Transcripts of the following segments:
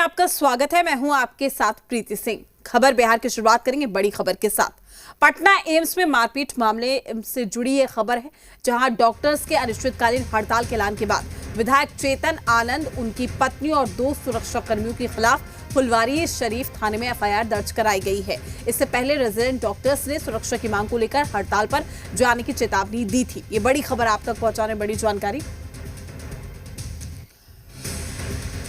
आपका स्वागत है। मैं हूं आपके साथ प्रीति सिंह। खबर बिहार की शुरुआत करेंगे बड़ी खबर के साथ। पटना एम्स में मारपीट मामले से जुड़ी ये खबर है, जहां डॉक्टर्स के अनिश्चितकालीन हड़ताल के ऐलान के बाद विधायक चेतन आनंद, उनकी पत्नी और 2 सुरक्षा कर्मियों के खिलाफ फुलवारी शरीफ थाने में एफआईआर दर्ज कराई गई है। इससे पहले रेजिडेंट डॉक्टर्स ने सुरक्षा की मांग को लेकर हड़ताल पर जाने की चेतावनी दी थी। ये बड़ी खबर आप तक पहुंचाने बड़ी जानकारी।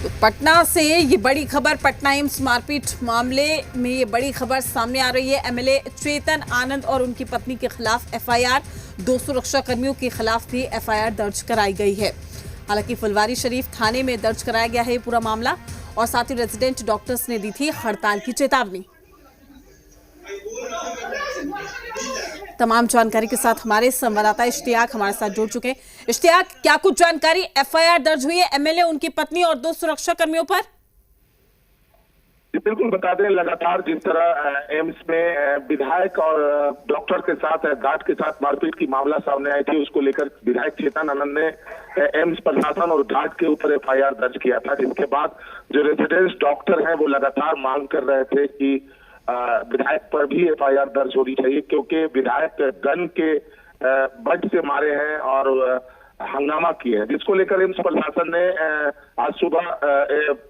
तो पटना से ये बड़ी खबर, पटना एम्स मारपीट मामले में ये बड़ी खबर सामने आ रही है। एमएलए चेतन आनंद और उनकी पत्नी के खिलाफ एफआईआर, 2 सुरक्षा कर्मियों के खिलाफ भी एफआईआर दर्ज कराई गई है। हालांकि फुलवारी शरीफ थाने में दर्ज कराया गया है पूरा मामला, और साथ ही रेजिडेंट डॉक्टर्स ने दी थी हड़ताल की चेतावनी। तमाम जानकारी के साथ हमारे संवाददाता इश्तियाक हमारे साथ जुड़ चुके हैं। इश्तियाक, क्या कुछ जानकारी? एफआईआर दर्ज हुई है एमएलए, उनकी पत्नी और 2 सुरक्षा कर्मियों पर। बिल्कुल बता दें, लगातार जिस तरह एम्स में विधायक और डॉक्टर के साथ, गार्ड के साथ मारपीट की मामला सामने आई थी, उसको लेकर विधायक चेतन आनंद ने एम्स प्रशासन और गार्ड के ऊपर एफआईआर दर्ज किया था। जिसके बाद जो रेजिडेंट डॉक्टर हैं वो लगातार मांग कर रहे थे कि विधायक पर भी एफआईआर दर्ज होनी चाहिए, क्योंकि विधायक गन के बट से मारे हैं और हंगामा किए हैं, जिसको लेकर एम्स प्रशासन ने आज सुबह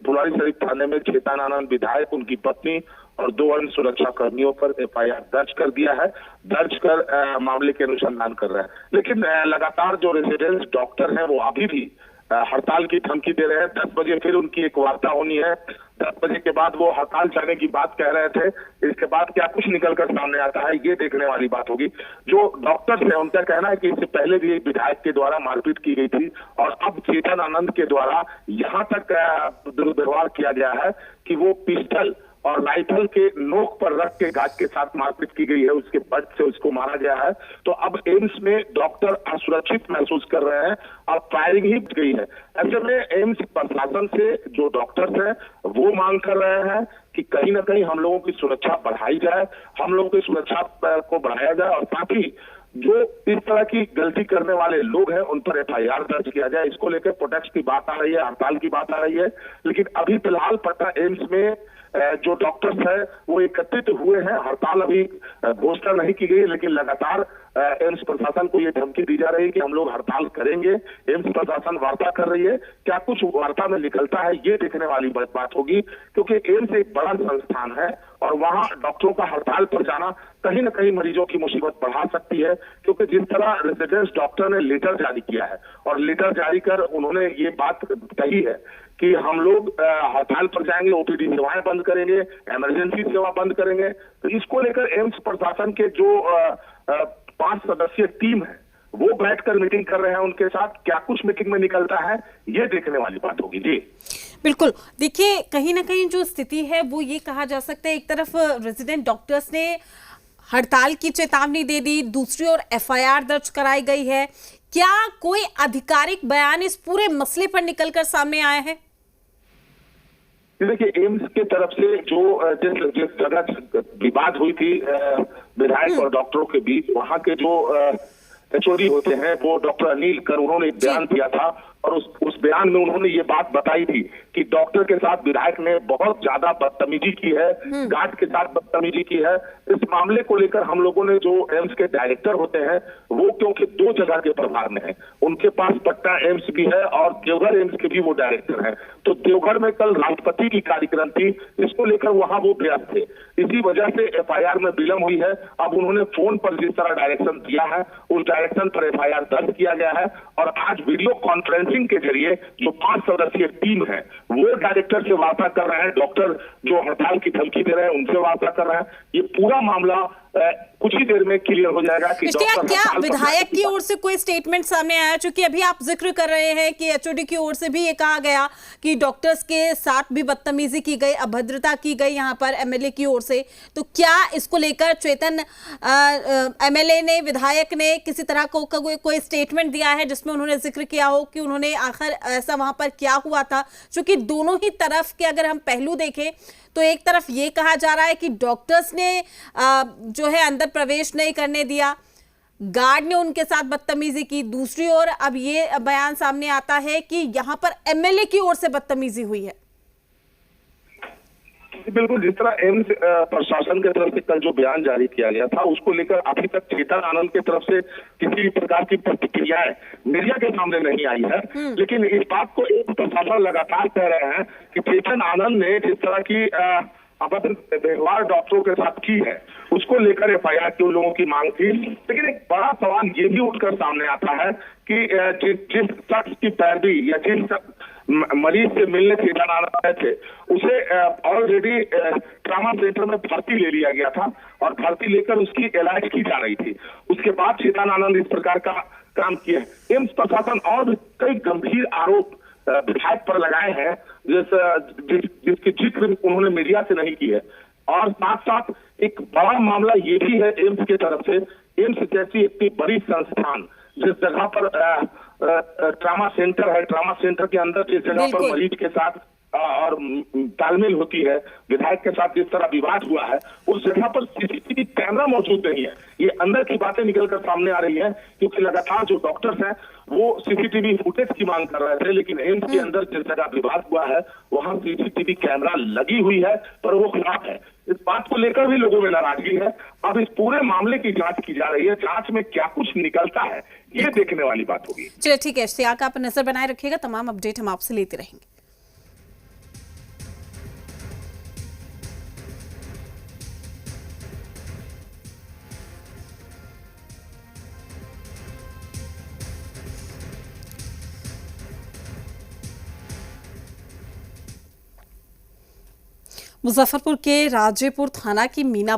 फुलवारी शरीफ थाने में चेतन आनंद, विधायक, उनकी पत्नी और 2 अन्य सुरक्षा कर्मियों पर एफआईआर दर्ज कर दिया है। दर्ज कर मामले के अनुसंधान कर रहे हैं। लेकिन लगातार जो रेजिडेंट डॉक्टर हैं वो अभी भी हड़ताल की धमकी दे रहे हैं। 10 बजे फिर उनकी एक वार्ता होनी है। 10 बजे के बाद वो हड़ताल जाने की बात कह रहे थे। इसके बाद क्या कुछ निकलकर सामने आता है, ये देखने वाली बात होगी। जो डॉक्टर्स हैं उनका कहना है कि इससे पहले भी एक विधायक के द्वारा मारपीट की गई थी, और अब चेतन आनंद के द्वारा यहाँ तक दुर्व्यवहार किया गया है कि वो पिस्टल और राइफल के नोक पर रख के गार्ड के साथ मारपीट की गई है, उसके बट से उसको मारा गया है। तो अब एम्स में डॉक्टर असुरक्षित महसूस कर रहे हैं और फायरिंग ही गई है। ऐसे में एम्स प्रशासन से जो डॉक्टर्स हैं वो मांग कर रहे हैं कि कहीं ना कहीं हम लोगों की सुरक्षा बढ़ाई जाए, हम लोगों की सुरक्षा को बढ़ाया जाए, और साथ ही जो इस तरह की गलती करने वाले लोग हैं उन पर एफआईआर दर्ज किया जाए। इसको लेकर प्रोटेस्ट की बात आ रही है, हड़ताल की बात आ रही है। लेकिन अभी फिलहाल पटना एम्स में जो डॉक्टर्स हैं वो एकत्रित हुए हैं। हड़ताल अभी घोषणा नहीं की गई, लेकिन लगातार एम्स प्रशासन को ये धमकी दी जा रही है कि हम लोग हड़ताल करेंगे। एम्स प्रशासन वार्ता कर रही है, क्या कुछ वार्ता में निकलता है ये देखने वाली बात होगी, क्योंकि एम्स एक बड़ा संस्थान है और वहां डॉक्टरों का हड़ताल पर जाना कहीं ना कहीं मरीजों की मुसीबत बढ़ा सकती है। क्योंकि जिस तरह रेजिडेंट डॉक्टर ने लेटर जारी किया है, और लेटर जारी कर उन्होंने ये बात कही है कि हम लोग हड़ताल पर जाएंगे, ओपीडी सेवाएं बंद करेंगे, इमरजेंसी सेवा बंद करेंगे। तो इसको लेकर एम्स प्रशासन के जो 5 सदस्यीय टीम है वो बैठकर मीटिंग कर रहे हैं उनके साथ। क्या कुछ मीटिंग में निकलता है ये देखने वाली बात होगी। जी बिल्कुल, देखिए कहीं ना कहीं जो स्थिति है वो ये कहा जा सकता है, एक तरफ रेजिडेंट डॉक्टर्स ने हड़ताल की चेतावनी दे दी, दूसरी ओर एफआईआर दर्ज कराई गई है। क्या कोई आधिकारिक बयान इस पूरे मसले पर निकलकर सामने आया है? देखिए, एम्स के तरफ से जो जिस जगह विवाद हुई थी विधायक और डॉक्टरों के बीच, वहां के जो एचओडी होते हैं वो डॉक्टर अनिल कर, उन्होंने एक बयान दिया था, और उस बयान में उन्होंने ये बात बताई थी कि डॉक्टर के साथ विधायक ने बहुत ज्यादा बदतमीजी की है, गार्ड के साथ बदतमीजी की है। इस मामले को लेकर हम लोगों ने, जो एम्स के डायरेक्टर होते हैं वो क्योंकि 2 जगह के प्रभार में है, उनके पास पटना एम्स भी है और देवघर एम्स के भी वो डायरेक्टर हैं। तो देवघर में कल राष्ट्रपति की कार्यक्रम थी, इसको लेकर वहां वो व्यस्त थे, इसी वजह से एफआईआर में विलंब हुई है। अब उन्होंने फोन पर जिस तरह डायरेक्शन दिया है उस डायरेक्शन पर एफआईआर दर्ज किया गया है, और आज वीडियो कॉन्फ्रेंसिंग के जरिए जो 5 सदस्यीय टीम है वो डायरेक्टर से वार्ता कर रहे हैं, डॉक्टर जो हड़ताल की धमकी दे रहे हैं उनसे वार्ता कर रहे हैं। ये पूरा मामला कुछ ही देर में क्लियर हो जाएगा कि क्या विधायक की ओर से कोई स्टेटमेंट सामने आया? चूंकि अभी आप जिक्र कर रहे हैं कि एचओडी की ओर से भी ये कहा गया कि डॉक्टर्स के साथ भी बदतमीजी की गई, अभद्रता की गई यहाँ पर एमएलए की ओर से, तो क्या इसको लेकर चेतन एमएलए ने, विधायक ने किसी तरह को कोई स्टेटमेंट दिया है जिसमें उन्होंने जिक्र किया हो कि उन्होंने आखिर ऐसा वहां पर क्या हुआ था? क्योंकि दोनों ही तरफ के अगर हम पहलू देखें तो एक तरफ ये कहा जा रहा है कि डॉक्टर्स ने जो है अंदर प्रवेश नहीं करने दिया, गार्ड ने उनके साथ बदतमीजी की, दूसरी ओर अब ये बयान सामने आता है कि यहां पर एमएलए की ओर से बदतमीजी हुई है। बिल्कुल, जिस तरह एम्स प्रशासन की तरफ से कल जो बयान जारी किया गया था, उसको लेकर अभी तक चेतन आनंद की तरफ से किसी भी प्रकार की प्रतिक्रियाएं मीडिया के सामने नहीं आई है। लेकिन इस बात को एम्स प्रशासन लगातार कह रहे हैं कि चेतन आनंद ने जिस तरह की अभद्र व्यवहार डॉक्टरों के साथ की है, उसको लेकर एफआईआर की उन लोगों की मांग थी। लेकिन एक बड़ा सवाल ये भी उठकर सामने आता है कि जिस शख्स की पैरवी या जिस मरीज से मिलने चेतन आनंद आए थे, उसे ऑलरेडी ट्रामा सेंटर में भर्ती ले लिया गया था और भर्ती लेकर उसकी इलाज की जा रही थी। उसके बाद चेतन आनंद इस प्रकार का काम किया। एम्स प्रशासन और भी कई गंभीर आरोप विधायक पर लगाए हैं, जिसकी जिक्र उन्होंने मीडिया से नहीं की है। और साथ साथ एक बड़ा मामला ये भी है एम्स की तरफ से, एम्स जैसी इतनी बड़ी संस्थान जिस जगह पर ट्रामा सेंटर है, ट्रामा सेंटर के अंदर जिस जगह पर मरीज के साथ और तालमेल होती है, विधायक के साथ जिस तरह विवाद हुआ है, उस जगह पर सीसीटीवी कैमरा मौजूद नहीं है। ये अंदर की बातें निकलकर सामने आ रही है, क्योंकि लगातार जो डॉक्टर्स हैं वो सीसीटीवी फुटेज की मांग कर रहे थे, लेकिन एम्स के अंदर जिस जगह विवाद हुआ है वहां सीसीटीवी कैमरा लगी हुई है पर वो खराब है। इस बात को लेकर भी लोगों में नाराजगी है। अब इस पूरे मामले की जांच की जा रही है, जांच में क्या कुछ निकलता है ये देखने वाली बात होगी। चलिए ठीक है, इश्तियाक आप नजर बनाए रखिएगा, तमाम अपडेट हम आपसे लेते रहेंगे। मुजफ्फरपुर के राजेपुर थाना की मीनापुर